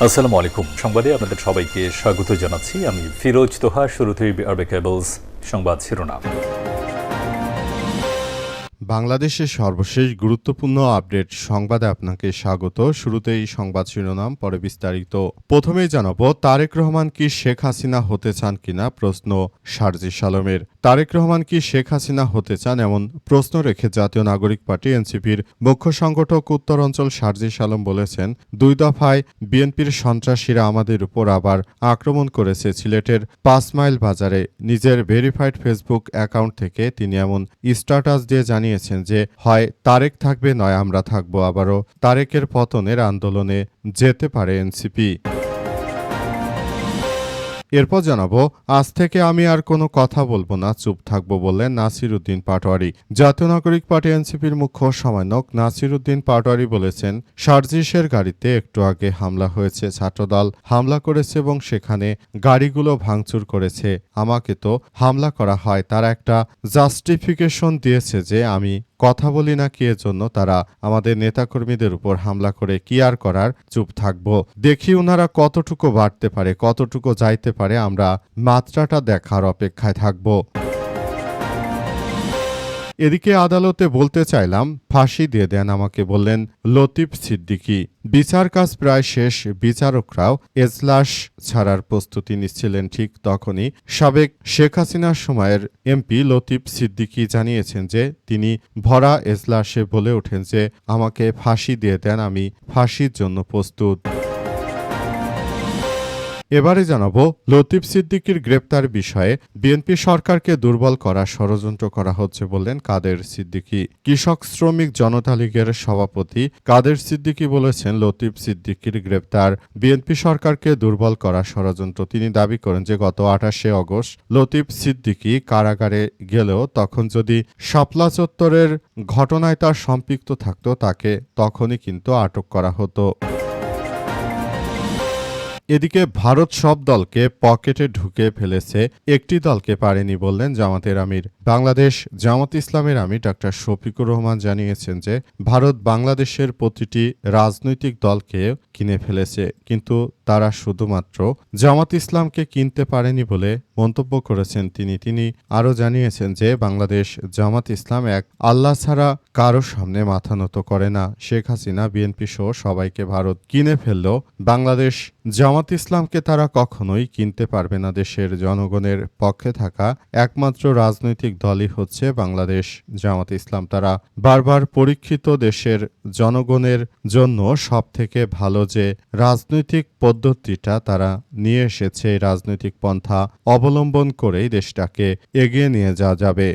আসসালামু আলাইকুম। সংবাদে আপনাদের সবাইকে স্বাগত জানাচ্ছি। আমি ফিরোজ তোহা। শুরুতেই আরবে কেবলস সংবাদ শিরোনাম। বাংলাদেশের সর্বশেষ গুরুত্বপূর্ণ আপডেট সংবাদে আপনাকে স্বাগত। শুরুতেই সংবাদ শিরোনাম, পরে বিস্তারিত। প্রথমেই জানাবো, তারেক রহমান কি শেখ হাসিনা হতে চান কিনা প্রশ্ন সার্জিস আলমের। তারেক রহমান কি শেখ হাসিনা হতে চান এমন প্রশ্ন রেখে জাতীয় নাগরিক পার্টি এনসিপির মুখ্য সংগঠক উত্তরাঞ্চল সার্জিস আলম বলেছেন, ২ দফায় বিএনপির সন্ত্রাসীরা আমাদের উপর আবার আক্রমণ করেছে। সিলেটের ৫ মাইল বাজারে নিজের ভেরিফাইড ফেসবুক অ্যাকাউন্ট থেকে তিনি এমন স্ট্যাটাস দিয়ে জানিয়েছেন যে হয় তারেক থাকবে, নয় আমরা থাকবো। আবারও তারেকের পতনের আন্দোলনে যেতে পারে এনসিপি। এরপর জানাবো, আজ থেকে আমি আর কোনো কথা বলবো না, চুপ থাকবো বললেন নাসির উদ্দিন পাটোয়ারি। জাতীয় নাগরিক পার্টি এনসিপির মুখ্য সমন্বয়ক নাসির উদ্দিন পাটোয়ারি বলেছেন, সার্জিসের গাড়িতে একটু আগে হামলা হয়েছে। ছাত্রদল হামলা করেছে এবং সেখানে গাড়িগুলো ভাঙচুর করেছে। আমাকে তো হামলা করা হয়, তারা একটা জাস্টিফিকেশন দিয়েছে যে আমি কথা বলি না কি, এজন্য তারা আমাদের নেতাকর্মীদের উপর হামলা করে কি আর করার, চুপ থাকবো। দেখি ওনারা কতটুকু বাড়তে পারে, কতটুকু যাইতে পারে, আমরা মাত্রাটা দেখার অপেক্ষায় থাকবো। এদিকে আদালতে বলতে চাইলাম, ফাঁসি দিয়ে দেন আমাকে, বললেন লতিফ সিদ্দিকী। বিচার কাজ প্রায় শেষ, বিচারকরাও এজলাস ছাড়ার প্রস্তুতি নিচ্ছিলেন। ঠিক তখনই সাবেক শেখ হাসিনার সময়ের এমপি লতিফ সিদ্দিকী জানিয়েছেন যে তিনি ভরা এজলাসে বলে ওঠেন যে আমাকে ফাঁসি দিয়ে দেন, আমি ফাঁসির জন্য প্রস্তুত। এবারে জানাবো, লতিফ সিদ্দিকীর গ্রেপ্তার বিষয়ে বিএনপি সরকারকে দুর্বল করার ষড়যন্ত্র করা হচ্ছে বললেন কাদের সিদ্দিকী। কৃষক শ্রমিক জনতা লীগের সভাপতি কাদের সিদ্দিকী বলেছেন, লতিফ সিদ্দিকীর গ্রেপ্তার বিএনপি সরকারকে দুর্বল করার ষড়যন্ত্র। তিনি দাবি করেন যে গত ২৮শে অগস্ট লতিফ সিদ্দিকী কারাগারে গেলেও তখন যদি শাপলা চত্বরের ঘটনায় তার সম্পৃক্ত থাকত, তাকে তখনই কিন্তু আটক করা হতো। এদিকে ভারত সব দলকে পকেটে ঢুকে ফেলেছে, একটি দলকে পারেনি বললেন জামাতের আমির। বাংলাদেশ জামাত ইসলামের আমির ডা শফিকুর রহমান জানিয়েছেন যে ভারত বাংলাদেশের প্রতিটি রাজনৈতিক দলকে কিনে ফেলেছে, কিন্তু তারা শুধুমাত্র জামাত ইসলামকে কিনতে পারেনি বলে মন্তব্য করেছেন তিনি আরও জানিয়েছেন যে বাংলাদেশ জামাত ইসলাম এক আল্লাহ ছাড়া কারো সামনে মাথা নত করে না। শেখ হাসিনা, বিএনপি সহ সবাইকে ভারত কিনে ফেললেও বাংলাদেশ জামাত ইসলামকে তারা কখনোই কিনতে পারবে না। দেশের জনগণের পক্ষে থাকা একমাত্র রাজনৈতিক দলই হচ্ছে বাংলাদেশ জামাত ইসলাম। তারা বারবার পরীক্ষিত দেশের জনগণের জন্য সবথেকে ভালো যে রাজনৈতিক পদ্ধতিটা তারা নিয়ে এসেছে, এই রাজনৈতিক পন্থা অবলম্বন করেই দেশটাকে এগিয়ে নিয়ে যাওয়া যাবে।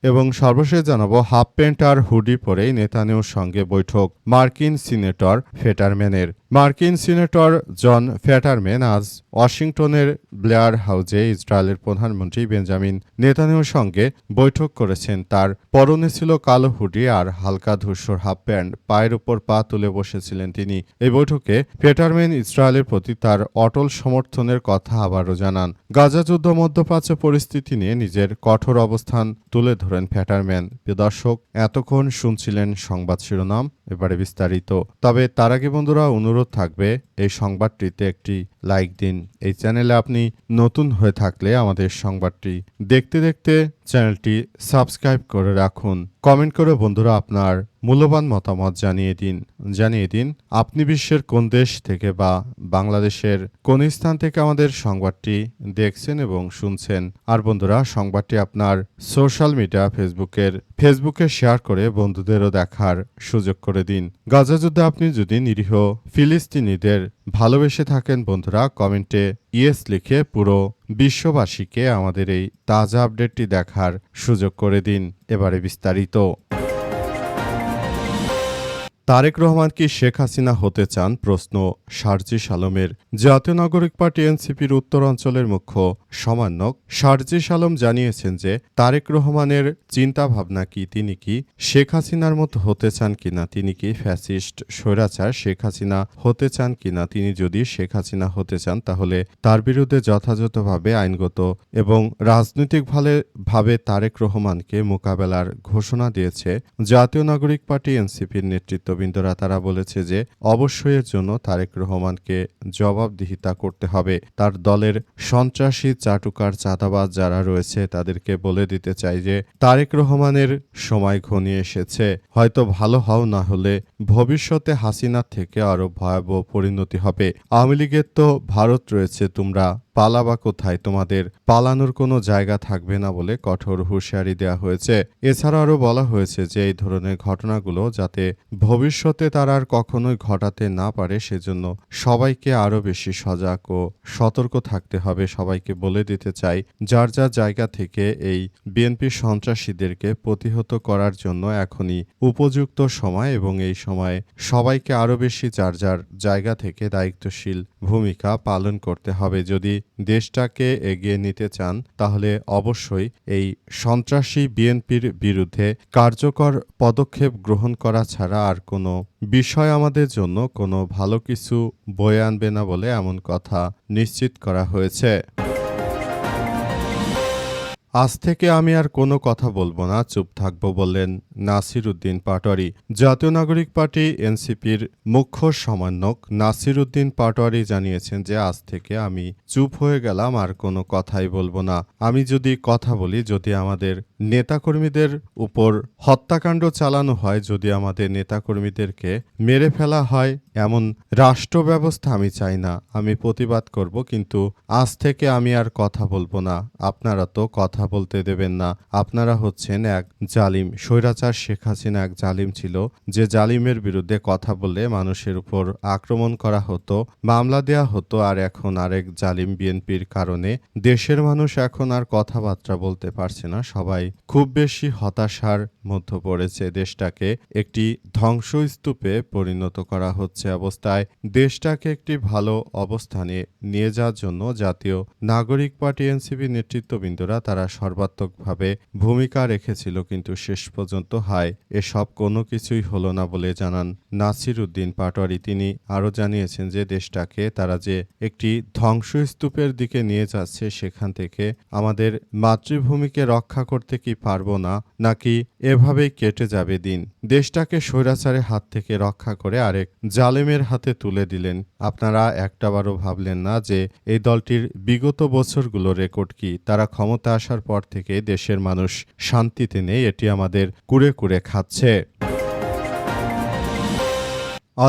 এবং সর্বশেষ জানাবো, হাফ প্যান্ট আর হুডি পরেই নেতানিয়াহুর সঙ্গে বৈঠক মার্কিন সিনেটর ফেটারম্যানের। মার্কিন সিনেটর জন ফেটারম্যান আজ ওয়াশিংটনের ব্লেয়ার হাউজে ইসরায়েলের প্রধানমন্ত্রী বেঞ্জামিন নেতানিয়াহুর সঙ্গে বৈঠক করেছেন। তার পরনে ছিল কালো হুডি আর হালকা ধূসর হাফ প্যান্ট, পায়ের উপর পা তুলে বসেছিলেন তিনি। এই বৈঠকে ফেটারম্যান ইসরায়েলের প্রতি তার অটল সমর্থনের কথা আবারও জানান। গাজা যুদ্ধ মধ্যপ্রাচ্য পরিস্থিতি নিয়ে নিজের কঠোর অবস্থান তুলে ধরেন ফেটারম্যান। প্রিয় দর্শক, এতক্ষণ শুনছিলেন সংবাদ শিরোনাম, এবারে বিস্তারিত। তবে তার আগে বন্ধুরা, অনুরোধ থাকবে এই সংবাদটিতে একটি লাইক দিন। এই চ্যানেলে আপনি নতুন হয়ে থাকলে আমাদের সংবাদটি দেখতে দেখতে চ্যানেলটি সাবস্ক্রাইব করে রাখুন। কমেন্ট করে বন্ধুরা আপনার মূল্যবান মতামত জানিয়ে দিন আপনি বিশ্বের কোন দেশ থেকে বা বাংলাদেশের কোন স্থান থেকে আমাদের সংবাদটি দেখছেন এবং শুনছেন। আর বন্ধুরা, সংবাদটি আপনার সোশ্যাল মিডিয়া ফেসবুকে শেয়ার করে বন্ধুদেরও দেখার সুযোগ করে দিন। গাজা যুদ্ধে আপনি যদি নিরীহ ফিলিস্তিনিদের ভালোবেসে থাকেন বন্ধুরা, কমেন্টে ইয়েস লিখে পুরো বিশ্ববাসীকে আমাদের এই তাজা আপডেটটি দেখার সুযোগ করে দিন। এবারে বিস্তারিত। তারেক রহমান কি শেখ হাসিনা হতে চান প্রশ্ন সার্জিস আলমের। জাতীয় নাগরিক পার্টি এনসিপির উত্তরাঞ্চলের মুখ্য সমন্বয়ক সার্জিস আলম জানিয়েছেন যে তারেক রহমানের চিন্তা ভাবনা কি, তিনি কি শেখ হাসিনার মতো হতে চান কিনা, তিনি কি ফ্যাসিস্ট স্বৈরাচার শেখ হাসিনা হতে চান কিনা। তিনি যদি শেখ হাসিনা হতে চান তাহলে তার বিরুদ্ধে যথাযথভাবে আইনগত এবং রাজনৈতিকভাবে তারেক রহমানকে মোকাবেলার ঘোষণা দিয়েছে জাতীয় নাগরিক পার্টি এনসিপির নেতৃত্ব। নেতৃত্ববৃন্দরা তারা বলেছে যে অবশ্যই এর জন্য তারেক রহমানকে জবাবদিহিতা করতে হবে। তার দলের সন্ত্রাসী চাটুকার চাঁদাবাজ যারা রয়েছে তাদেরকে বলে দিতে চাই যে তারেক রহমানের সময় ঘনিয়ে এসেছে। হয়তো ভালো হও, না হলে ভবিষ্যতে হাসিনার থেকে আরো ভয়াবহ পরিণতি হবে। আওয়ামী লীগের তো ভারত রয়েছে, তোমরা পালাবা কোথায়? তোমাদের পালানোর কোনো জায়গা থাকবে না বলে কঠোর হুঁশিয়ারি দেওয়া হয়েছে। এছাড়া আরও বলা হয়েছে যে এই ধরনের ঘটনাগুলো যাতে ভবিষ্যতে তারা আর কখনোই ঘটাতে না পারে সেজন্য সবাইকে আরও বেশি সজাগ ও সতর্ক থাকতে হবে। সবাইকে বলে দিতে চাই যার যার জায়গা থেকে এই বিএনপি সন্ত্রাসীদেরকে প্রতিহত করার জন্য এখনই উপযুক্ত সময়, এবং এই সময়ে সবাইকে আরও বেশি যার যার জায়গা থেকে দায়িত্বশীল ভূমিকা পালন করতে হবে। যদি দেশটাকে এগিয়ে নিতে চান তাহলে অবশ্যই এই সন্ত্রাসী বিএনপির বিরুদ্ধে কার্যকর পদক্ষেপ গ্রহণ করা ছাড়া আর কোনো বিষয় আমাদের জন্য কোনো ভালো কিছু বয়ে আনবে না বলে এমন কথা নিশ্চিত করা হয়েছে। আজ থেকে আমি আর কোনো কথা বলবো না, চুপ থাকবো বললেন নাসির উদ্দিন পাটোয়ারি। জাতীয় নাগরিক পার্টি এনসিপির মুখ্য সমন্বয়ক নাসির উদ্দিন পাটোয়ারি জানিয়েছেন যে আজ থেকে আমি চুপ হয়ে গেলাম, আর কোনো কথাই বলবো না। আমি যদি কথা বলি, যদি আমাদের নেতাকর্মীদের উপর হত্যাকাণ্ড চালানো হয়, যদি আমাদের নেতাকর্মীদেরকে মেরে ফেলা হয়, এমন রাষ্ট্র ব্যবস্থা আমি চাই না। আমি প্রতিবাদ করব, কিন্তু আজ থেকে আমি আর কথা বলবো না। আপনারা তো কথা বলতে দেবেন না। আপনারা হচ্ছেন এক জালিম। স্বৈরাচার শেখ হাসিনা এক জালিম ছিল, যে জালিমের বিরুদ্ধে কথা বললে মানুষের উপর আক্রমণ করা হতো, মামলা দেয়া হতো। আর এখন আরেক জালিম বিএনপির কারণে দেশের মানুষ এখন আর কথাবার্তা বলতে পারছে না। সবাই খুব বেশি হতাশার মধ্যে পড়েছে। দেশটাকে একটি ধ্বংসস্তূপে পরিণত করা হচ্ছে। অবস্থায় দেশটাকে একটি ভালো অবস্থানে নিয়ে যাওয়ার জন্য জাতীয় নাগরিক পার্টি এনসিপি নেতৃত্ববৃন্দরা তারা সর্বাত্মকভাবে ভূমিকা রেখেছিল, কিন্তু শেষ পর্যন্ত এসব কোনো কিছুই হলো না বলে জানান নাসির উদ্দিন পাটোয়ারি। তিনি আরও জানিয়েছেন যে দেশটাকে তারা যে একটি ধ্বংসস্তূপের দিকে নিয়ে যাচ্ছে, সেখান থেকে আমাদের মাতৃভূমিকে রক্ষা করতে কি পারবো না, নাকি এভাবেই কেটে যাবে দিন? দেশটাকে স্বৈরাচারের হাত থেকে রক্ষা করে আরেক জালেমের হাতে তুলে দিলেন। আপনারা একটাবারও ভাবলেন না যে এই দলটির বিগত বছরগুলো রেকর্ড কি? তারা ক্ষমতা আসার পর থেকে দেশের মানুষ শান্তিতে নেই, এটি আমাদের কুরে কুরে খাচ্ছে।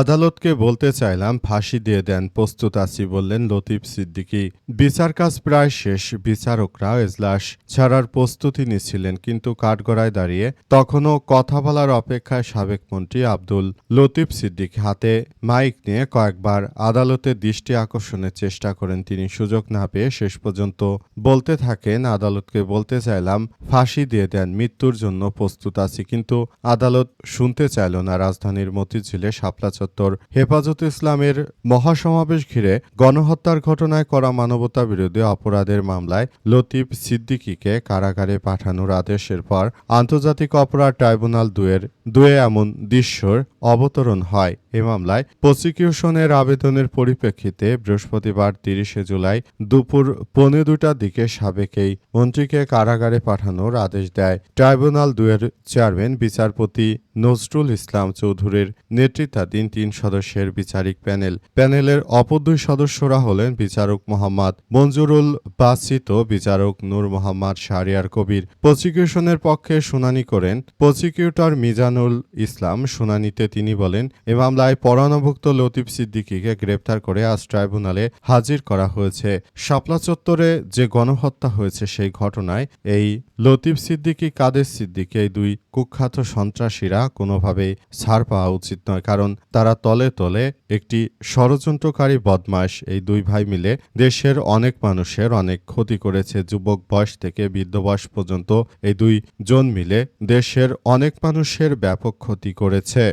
আদালতকে বলতে চাইলাম ফাঁসি দিয়ে দেন, প্রস্তুত আছি বললেন লতিফ সিদ্দিকী। বিচার কাজ প্রায় শেষ, বিচারকরা এজলাস ছাড়ার প্রস্তুতি নিচ্ছিলেন, কিন্তু কাঠগড়ায় দাঁড়িয়ে তখনও কথা বলার অপেক্ষায় সাবেক মন্ত্রী আব্দুল লতিফ সিদ্দিকী হাতে মাইক নিয়ে কয়েকবার আদালতের দৃষ্টি আকর্ষণের চেষ্টা করেন। তিনি সুযোগ না পেয়ে শেষ পর্যন্ত বলতে থাকেন, আদালতকে বলতে চাইলাম ফাঁসি দিয়ে দেন, মৃত্যুর জন্য প্রস্তুত আছি। কিন্তু আদালত শুনতে চাইল না। রাজধানীর মতিঝিলে শাপলা চত্বর হেফাজতে ইসলামের মহাসমাবেশ ঘিরে গণহত্যার ঘটনায় করা মানবতা বিরোধী অপরাধের মামলায় লতিফ সিদ্দিকীকে কারাগারে পাঠানোর আদেশের পর আন্তর্জাতিক অপরাধ ট্রাইব্যুনাল দুয়ে এমন দৃশ্যর অবতরণ হয়। এ মামলায় প্রসিকিউশনের আবেদনের পরিপ্রেক্ষিতে বৃহস্পতিবার ৩০ জুলাই দুপুর ১৫টার দিকে সাবেক এই মন্ত্রীকে কারাগারে পাঠানোর আদেশ দেয় ট্রাইব্যুনাল ২-এর চেয়ারম্যান বিচারপতি নজরুল ইসলাম চৌধুরীর নেতৃত্বাধীন ৩ সদস্যের বিচারিক প্যানেল। প্যানেলের অপর ২ সদস্যরা হলেন বিচারক মোহাম্মদ মঞ্জুরুল বাসিত, বিচারক নূর মোহাম্মদ শাহরিয়ার কবির। প্রসিকিউশনের পক্ষে শুনানি করেন প্রসিকিউটর মিজানুল ইসলাম। শুনানিতে তিনি বলেন, এ মামলায় পরানভুক্ত লতিফ সিদ্দিকীকে গ্রেপ্তার করে আজ ট্রাইব্যুনালে হাজির করা হয়েছে। শাপলা চত্বরে যে গণহত্যা হয়েছে সেই ঘটনায় এই লতিফ সিদ্দিকী, কাদের সিদ্দিকী, এই 2 কুখ্যাত সন্ত্রাসীরা কোনোভাবেই ছাড় পাওয়া উচিত নয়, কারণ তারা তলে তলে একটি ষড়যন্ত্রকারী বদমাশ। এই 2 ভাই মিলে দেশের অনেক মানুষের অনেক ক্ষতি করেছে। যুবক বয়স থেকে বৃদ্ধ বয়স পর্যন্ত এই 2 জন মিলে দেশের অনেক মানুষের ব্যাপক ক্ষতি করেছে।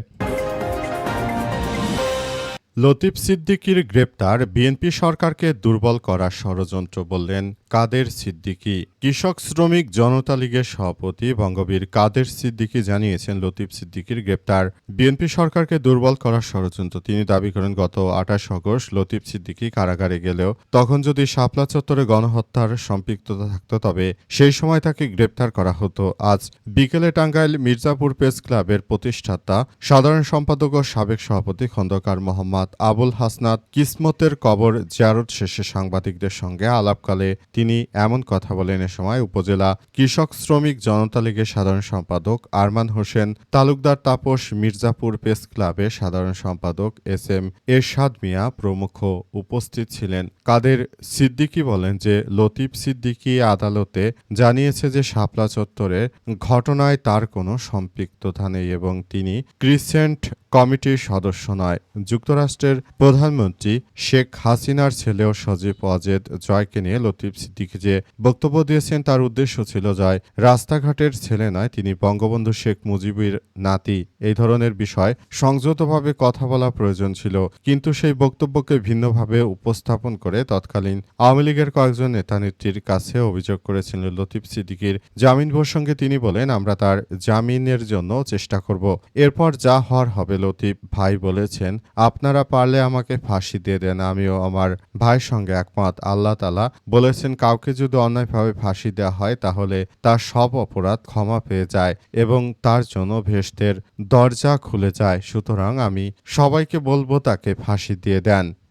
লতিফ সিদ্দিকীর গ্রেপ্তার বিএনপি সরকারকে দুর্বল করার ষড়যন্ত্র বললেন কাদের সিদ্দিকী। কৃষক শ্রমিক জনতা লীগের সভাপতি বঙ্গবীর কাদের সিদ্দিকী জানিয়েছেন, লতিফ সিদ্দিকীর গ্রেপ্তার বিএনপি সরকারকে দুর্বল করার ষড়যন্ত্র। তিনি দাবি করেন, গত ২৮ আগস্ট লতিফ সিদ্দিকী কারাগারে গেলেও তখন যদি শাপলা চত্বরে গণহত্যার সম্পৃক্ততা থাকত তবে সেই সময় তাকে গ্রেপ্তার করা হতো। আজ বিকেলে টাঙ্গাইল মির্জাপুর প্রেস ক্লাবের প্রতিষ্ঠাতা সাধারণ সম্পাদক ও সাবেক সভাপতি খন্দকার মোহাম্মদ আবুল হাসনাত কিসমতের কবর জিয়ারত শেষে সাংবাদিকদের সঙ্গে আলাপকালে তিনি এমন কথা বলেন। এ সময় উপজেলা কৃষক শ্রমিক জনতা লীগের সাধারণ সম্পাদক আরমান হোসেন তালুকদার, তাপস, মির্জাপুর প্রেস ক্লাবের সাধারণ সম্পাদক এস এম এরশাদ মিয়া প্রমুখ উপস্থিত ছিলেন। কাদের সিদ্দিকী বলেন যে লতিফ সিদ্দিকী আদালতে জানিয়েছে যে শাপলা চত্বরের ঘটনায় তার কোনো সম্পৃক্ততা নেই এবং তিনি ক্রিসেন্ট কমিটির সদস্য নয়। যুক্তরাষ্ট্রের প্রধানমন্ত্রী শেখ হাসিনার ছেলেও সজীব ওয়াজেদ জয়কে নিয়ে লতিফ সিদ্দিকী যে বক্তব্য দিয়েছেন তার উদ্দেশ্য ছিল জয় রাস্তাঘাটের ছেলে নয়, তিনি বঙ্গবন্ধু শেখ মুজিবের নাতি। এই ধরনের বিষয় সংযতভাবে কথা বলা প্রয়োজন ছিল, কিন্তু সেই বক্তব্যকে ভিন্নভাবে উপস্থাপন করে তৎকালীন আওয়ামী লীগের কয়েকজন নেতানেত্রীর কাছে অভিযোগ করেছিলেন লতিফ সিদ্দিকীর জামিন প্রসঙ্গে তিনি বলেন, আমরা তার জামিনের জন্য চেষ্টা করব, এরপর যা হওয়ার হবে। লতিফ ভাই বলেছেন, আপনারা পারলে আমাকে ফাঁসি দিয়ে দেন, আমিও আমার ভাইয়ের সঙ্গে একমত। আল্লাহ তাআলা বলেছেন, কাউকে যদি অন্যায়ভাবে ফাঁসি দেওয়া হয় তাহলে তার সব অপরাধ ক্ষমা পেয়ে যায় এবং তার জন্য ভেস্তের দরজা খুলে যায়। সুতরাং আমি সবাইকে বলবো তাকে ফাঁসি দিয়ে দেন।